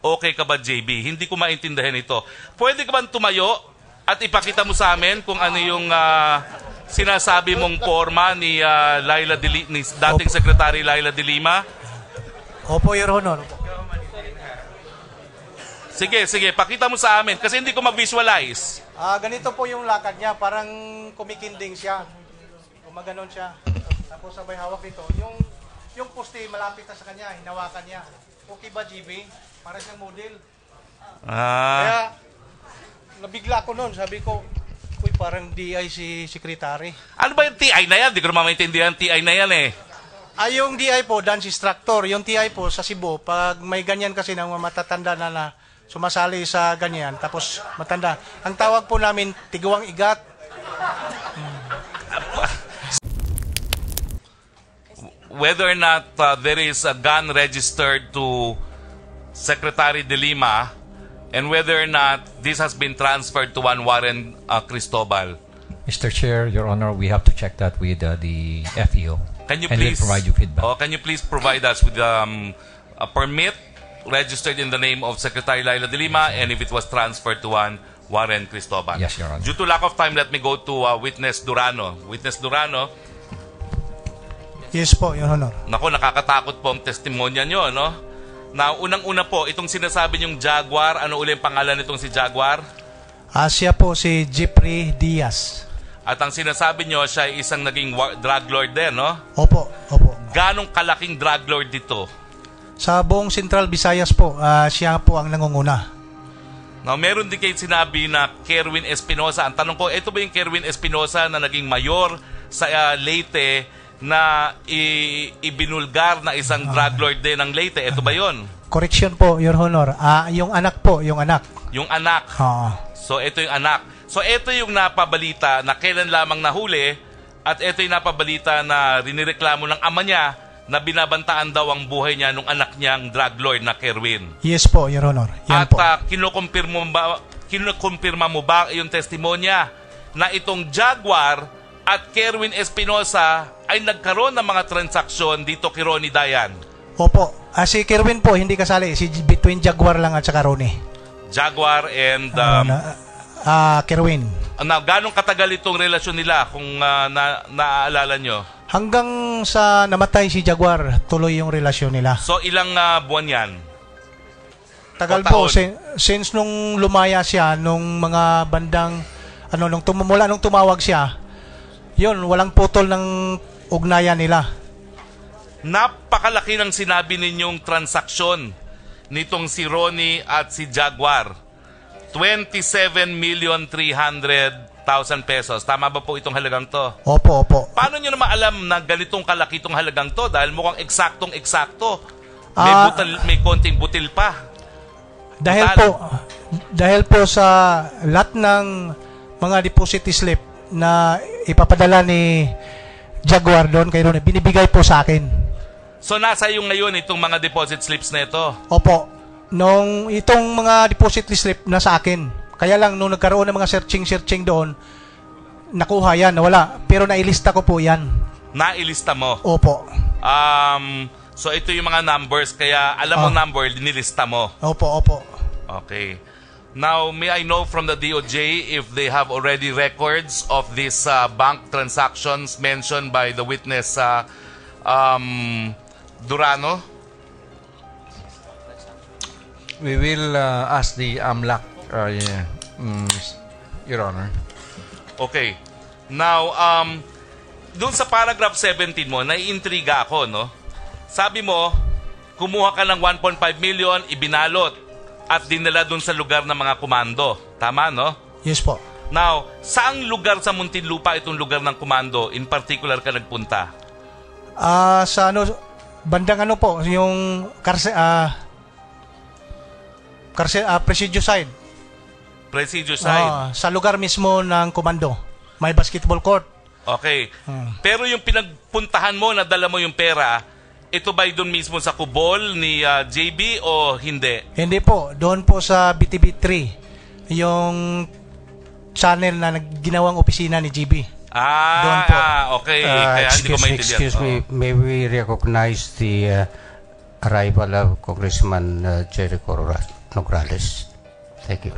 Okay ka ba, JB? Hindi ko maintindihan ito. Pwede ka ba tumayo at ipakita mo sa amin kung ano yung sinasabi mong forma ni ni dating Secretary Laila de Lima? Opo, Your Honor. Sige, pakita mo sa amin kasi hindi ko ma-visualize. Ganito po yung lakad niya, parang kumikinding siya. Gumaganon siya. Tapos sabay hawak dito. Yung poste malapit na sa kanya, hinawakan niya. Okay ba, GB? Para siyang model. Kaya, nabigla ko noon. Sabi ko, uy, parang DI si Secretary. Ano ba yung TI na yan? Hindi ko naman maintindihan TI na yan eh. Yung DI po, dance instructor. Yung TI po, sa Cebu, pag may ganyan kasi ng matatanda na sumasali sa ganyan, tapos matanda. Ang tawag po namin, tiguang igat. Whether or not there is a gun registered to Secretary de Lima and whether or not this has been transferred to one Warren Cristobal. Mr. Chair, Your Honor, we have to check that with the FEO. Can you and please we'll provide you feedback? Can you please provide us with a permit registered in the name of Secretary Laila de Lima and if it was transferred to one Warren Cristobal? Yes, Your Honor. Due to lack of time, let me go to Witness Durano. Witness Durano. Yes po, Your Honor. Nako, nakakatakot po ang testimonya nyo, no? Na unang-una po, itong sinasabi nyong Jaguar, ano uli ang pangalan nitong si Jaguar? Siya po si Jeffrey Diaz. At ang sinasabi nyo, siya ay isang naging drug lord din, no? Opo. Ganong kalaking drug lord dito? Sa buong Central Visayas po, siya po ang nangunguna. Now, meron din kayo sinabi na Kerwin Espinosa. Ang tanong ko, ito ba yung Kerwin Espinosa na naging mayor sa Leyte na ibinulgar na isang drug lord din ng Leyte? Ito ba yon? Correction po, Your Honor. Yung anak po, yung anak. Yung anak. So, ito yung anak. So, ito yung napabalita na kailan lamang nahuli at ito yung napabalita na rinireklamo ng ama niya na binabantaan daw ang buhay niya nung anak niyang drug lord na Kerwin. Yes po, Your Honor. Yan at po. kinukumpirma mo ba yung testimonya na itong Jaguar at Kerwin Espinosa ay nagkaroon ng mga transaksyon dito kay Ronnie Dayan? Opo. Si Kerwin po, hindi kasali. Between Jaguar lang at saka Ronnie. Jaguar and Kerwin. Ganong katagal itong relasyon nila kung naaalala nyo? Hanggang sa namatay si Jaguar, tuloy yung relasyon nila. So ilang buwan yan? Tagal po. Since nung lumaya siya, nung mga bandang, nung tumawag siya, yun, walang putol ng ugnayan nila. Napakalaki ng sinabi ninyong transaksyon nitong si Ronnie at si Jaguar. 27,300,000 pesos. Tama ba po itong halagang to? Opo. Paano nyo naman alam na ganitong kalaki itong halagang to? Dahil mukhang eksaktong-eksakto. May konting butil pa. Dahil po sa lahat ng mga deposit slip na ipapadala ni Jaguar doon kay Ronnie, binibigay po sa akin. So nasa yung ngayon itong mga deposit slips na ito? Opo. Nung itong mga deposit slip na sa akin. Kaya lang nung nagkaroon ng mga searching doon, nakuha yan, nawala. Pero nailista ko po yan. Nailista mo? Opo. So ito yung mga numbers, kaya alam mo number, nilista mo? Opo. Okay. Now, may I know from the DOJ if they have already records of these bank transactions mentioned by the witness Durano? We will ask the AMLAC, Your Honor. Okay. Now, doon sa paragraph 17 mo, naiintriga ako, no? Sabi mo, kumuha ka ng 1.5 million, ibinalot, at dinala doon sa lugar ng mga komando. Tama, no? Yes po. Now, saang lugar sa Muntinlupa itong lugar ng komando, in particular ka nagpunta? Sa bandang po, yung Presidio side. Presidio side? Sa lugar mismo ng komando. May basketball court. Okay. Pero yung pinagpuntahan mo, nadala mo yung pera, ito ba'y doon mismo sa kubol ni JB o hindi? Hindi po. Doon po sa BTV3. Yung channel na ginawang opisina ni JB. Doon po. Okay. Kaya hindi ko maintindihan. Excuse me, may we recognize the arrival of Congressman Jericho Nograles. Thank you.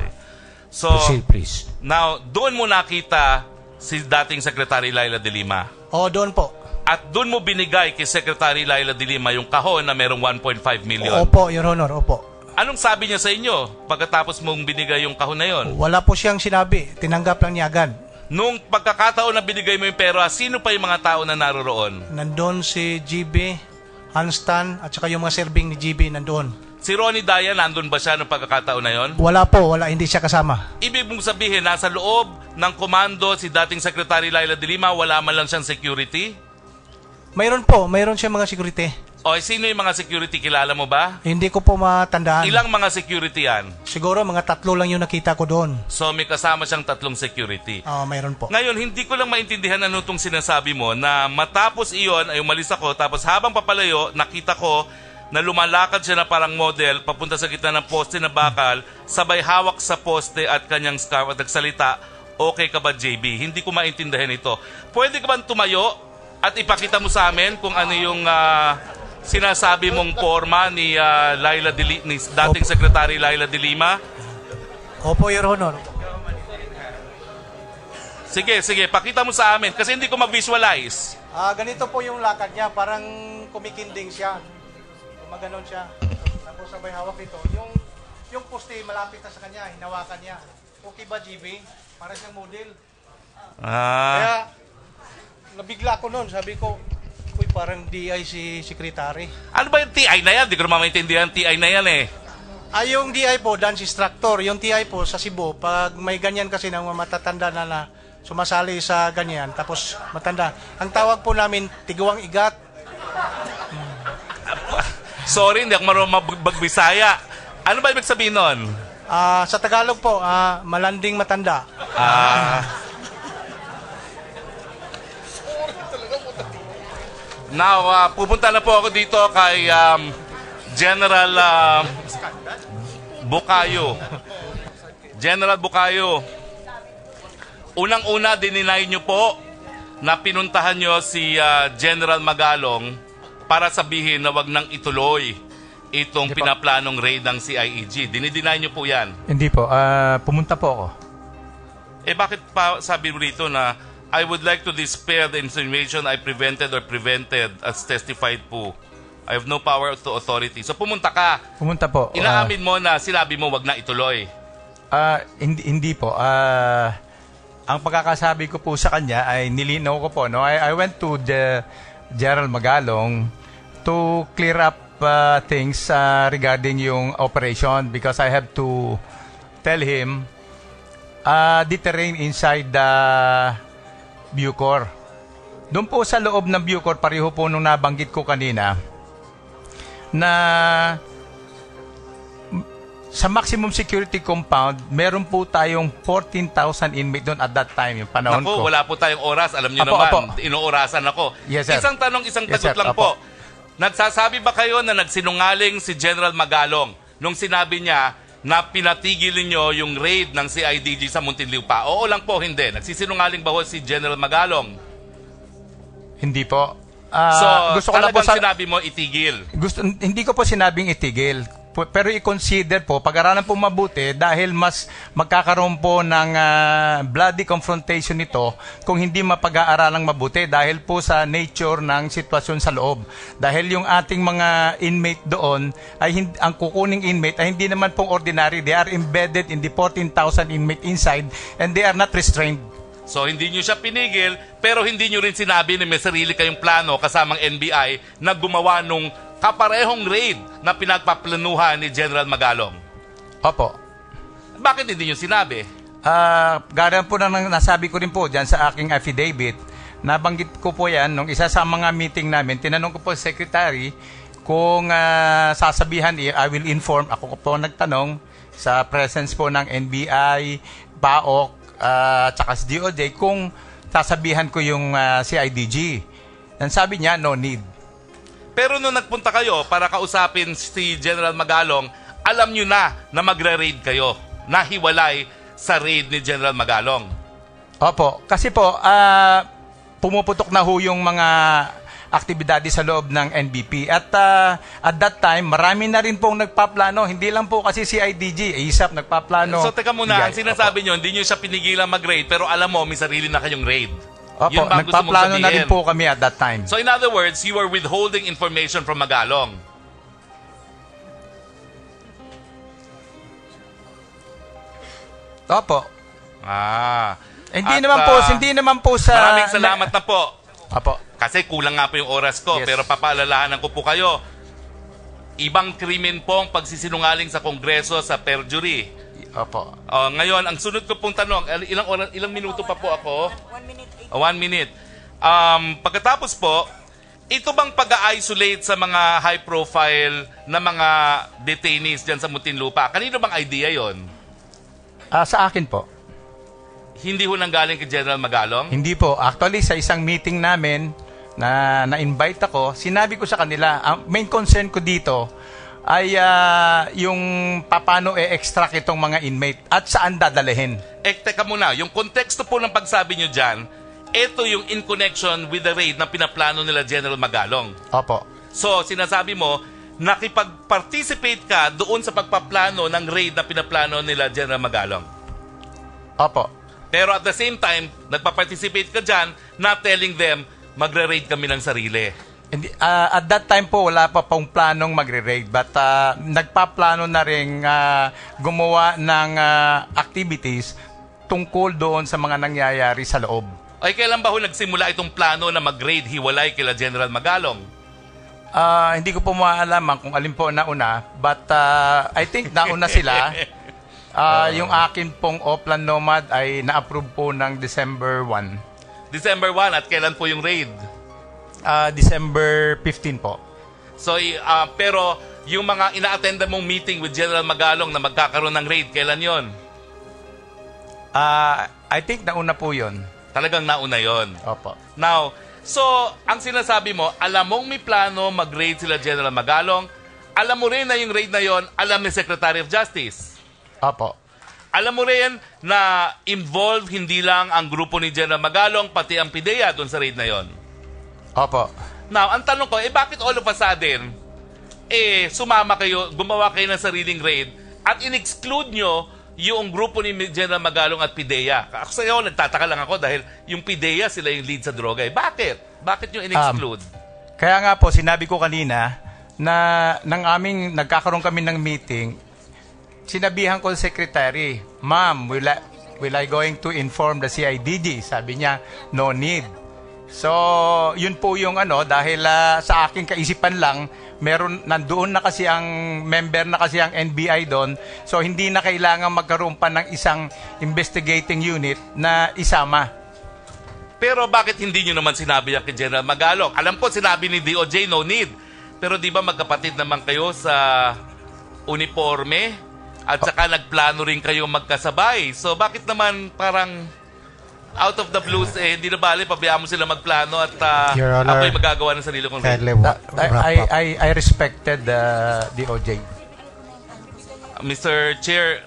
So, Proceed, please. now, doon mo nakita si dating Secretary Laila de Lima. O, doon po. At doon mo binigay kay Secretary Laila de Lima yung kahon na merong 1.5 million. Opo, Your Honor, opo. Anong sabi niya sa inyo pagkatapos mong binigay yung kahon na yon? Wala po siyang sinabi. Tinanggap lang niya agad. Nung pagkakataon na binigay mo yung pera, sino pa yung mga tao na naroroon? Nandun si GB, Hanstan, at saka yung mga serving ni GB nandun. Si Ronnie Daya, nandun ba siya nung pagkakataon na yon? Wala po, wala. Hindi siya kasama. Ibig mong sabihin, nasa loob ng komando si dating Secretary Laila de Lima, wala man lang siyang security? Mayroon po, mayroon siya mga security. O, sino yung mga security? Kilala mo ba? Hindi ko po matandaan. Ilang mga security yan? Siguro mga 3 lang yung nakita ko doon. So, may kasama siyang 3 security. Oo, mayroon po. Ngayon, hindi ko lang maintindihan ano itong sinasabi mo na matapos iyon ay umalis ako, tapos habang papalayo, nakita ko na lumalakad siya na parang model papunta sa gitna ng poste na bakal, sabay hawak sa poste at kanyang scarf at nagsalita, okay ka ba JB? Hindi ko maintindihan ito. Pwede ka ba tumayo at ipakita mo sa amin kung ano yung sinasabi mong forma ni ni dating Secretary Laila de Lima? Opo, Your Honor. Sige, pakita mo sa amin kasi hindi ko ma-visualize. Ganito po yung lakad niya. Parang kumikinding siya. Gumaganon siya. Tapos sabay hawak ito. Yung poste malapit na sa kanya. Hinawakan niya. Okay ba, GB? Para siyang model. Kaya, nabigla ko noon. Sabi ko, uy, parang DI si Secretary. Ano ba yung TI na yan? Di ko naman maintindihan TI na yan eh. Yung DI po, dance instructor. Yung TI po sa Cebu, pag may ganyan kasi ng mga matatanda na sumasali sa ganyan, tapos matanda. Ang tawag po namin, tiguang igat. Sorry, hindi ako marunong magbisaya. Ano ba ibig sabihin nun? Sa Tagalog po, malanding matanda. Now, pupunta na po ako dito kay General Bukayo. General Bukayo, unang-una, dininay nyo po na pinuntahan nyo si General Magalong para sabihin na wag nang ituloy itong pinaplanong raid ng CIEG. Dinideny nyo po yan. Hindi po. Pumunta po ako. Eh bakit pa sabi mo rito na I would like to dispel the insinuation I prevented as testified po. I have no power to authority. So pumunta ka. Pumunta po. Inaamin mo na sinabi mo wag na ituloy. Hindi po. Ang pagkakasabi ko po sa kanya ay nilinaw ko po. No? I went to the General Magalong to clear up things regarding yung operation because I have to tell him the terrain inside the Bucor. Doon po sa loob ng Bucor, pareho po nung nabanggit ko kanina, na sa maximum security compound, meron po tayong 14,000 inmate doon at that time, yung panahon Naku, ko. wala po tayong oras. Alam niyo naman, Apo. inuorasan ako. Yes, sir. Isang tanong, isang Yes, tagot sir. lang Apo. po. Nagsasabi ba kayo na nagsinungaling si General Magalong nung sinabi niya na pinatigil niyo yung raid ng CIDG sa Muntinlupa? Oo lang po, hindi. Nagsisinungaling ba ho si General Magalong? Hindi po. So, gusto ko lang po talagang sinabi mo itigil. hindi ko po sinabing itigil. Pero i-consider po, pag-aralan po mabuti dahil mas magkakaroon po ng bloody confrontation nito kung hindi mapag-aaralang mabuti dahil po sa nature ng sitwasyon sa loob. Dahil yung ating mga inmate doon, ang kukuning inmate ay hindi naman pong ordinary. They are embedded in the 14,000 inmate inside and they are not restrained. So, hindi nyo siya pinigil, pero hindi nyo rin sinabi na may sarili kayong plano kasamang NBI na gumawa nung kaparehong raid na pinagpaplanuhan ni General Magalong. Opo. Bakit hindi nyo sinabi? Gaya po na nasabi ko rin po dyan sa aking affidavit, nabanggit ko po yan nung isa sa mga meeting namin, tinanong ko po sa secretary kung sasabihan, I will inform, ako po nagtanong sa presence po ng NBI, PAOK, tsaka sa DOJ kung sasabihan ko yung CIDG. And sabi niya, no need. Pero nung nagpunta kayo para kausapin si General Magalong, alam nyo na magre-raid kayo, nahiwalay sa raid ni General Magalong. Opo, kasi po, pumuputok na ho yung mga aktibidades sa loob ng NBP. At at that time, marami na rin pong nagpaplano. Hindi lang po kasi si IDG, ASAP nagpaplano. So teka muna, ang BI, sinasabi nyo, hindi nyo siya pinigilan mag-raid, pero alam mo, may sarili na kayong raid. Opo, Yun ba ang gusto mong nagpaplano na rin sabihin? po kami at that time. So in other words, you were withholding information from Magalong. Opo. Hindi At, naman po sa Maraming salamat na po. Opo. Kasi kulang nga po yung oras ko, Yes. pero papaalalahanan ko po kayo. Ibang krimen po ang pagsisinungaling sa Kongreso sa perjury. Opo. Ngayon, ang sunod ko pong tanong, ilang minuto pa po ako? 1 minute. 1 minute. Pagkatapos po, ito bang pag-isolate sa mga high-profile na mga detainees dyan sa Muntinlupa? Kanino bang idea yon? Sa akin po. Hindi ho nanggaling kay General Magalong? Hindi po. Actually, sa isang meeting namin na na-invite ako, sinabi ko sa kanila, ang main concern ko dito ay yung paano i-extract itong mga inmate at saan dadalhin. Teka muna, yung konteksto po ng pagsabi nyo dyan, ito yung in connection with the raid na pinaplano nila General Magalong. Opo. So, sinasabi mo, nakipag-participate ka doon sa pagpaplano ng raid na pinaplano nila General Magalong. Opo. Pero at the same time, nagpa-participate ka dyan, not telling them, magre-raid kami ng sarili. At that time po, wala pa pong planong magre-raid. But nagpaplano na rin gumawa ng activities tungkol doon sa mga nangyayari sa loob. Ay, kailan ba ho nagsimula itong plano na mag-raid hiwalay kila General Magalong? Hindi ko po maalaman kung alin po nauna. But I think nauna sila. Yung akin pong Oplan Nomad ay na-approve po ng December 1. December 1, at kailan po yung raid? December 15 po. So, pero yung mga ina-attenda mong meeting with General Magalong na magkakaroon ng raid, kailan yon? I think nauna po yun. Talagang nauna yon. Opo. Now, so, ang sinasabi mo, alam mong may plano mag-raid sila General Magalong, alam mo rin na yung raid na yon, alam ni Secretary of Justice. Opo. Alam mo rin na involved hindi lang ang grupo ni General Magalong, pati ang PIDEA doon sa raid na yon. Opo. Now, ang tanong ko, bakit all of a sudden, sumama kayo, gumawa kayo ng sariling raid, at in-exclude nyo yung grupo ni General Magalong at PIDEA? Ako sa iyo, nagtataka lang ako dahil yung PIDEA sila yung lead sa droga. Bakit? Bakit nyo in-exclude? Kaya nga po, sinabi ko kanina na nagkakaroon kami ng meeting, sinabihan ko sa secretary, Ma'am, will I going to inform the CIDG? Sabi niya, no need. So, yun po yung dahil sa aking kaisipan lang, nandoon na kasi ang member na kasi ang NBI doon. So, hindi na kailangan magkaroon pa ng isang investigating unit na isama. Pero bakit hindi nyo naman sinabi yan kay General Magalong? Alam ko, sinabi ni DOJ, no need. Pero di ba magkapatid naman kayo sa uniforme? At saka nagplano rin kayo magkasabay. So bakit naman parang out of the blues, hindi na bali, pabayaan mo sila magplano at Your Honor, ako'y magagawa ng sarili kong raid? kindly wrap up. I respected the DOJ. Mr. Chair,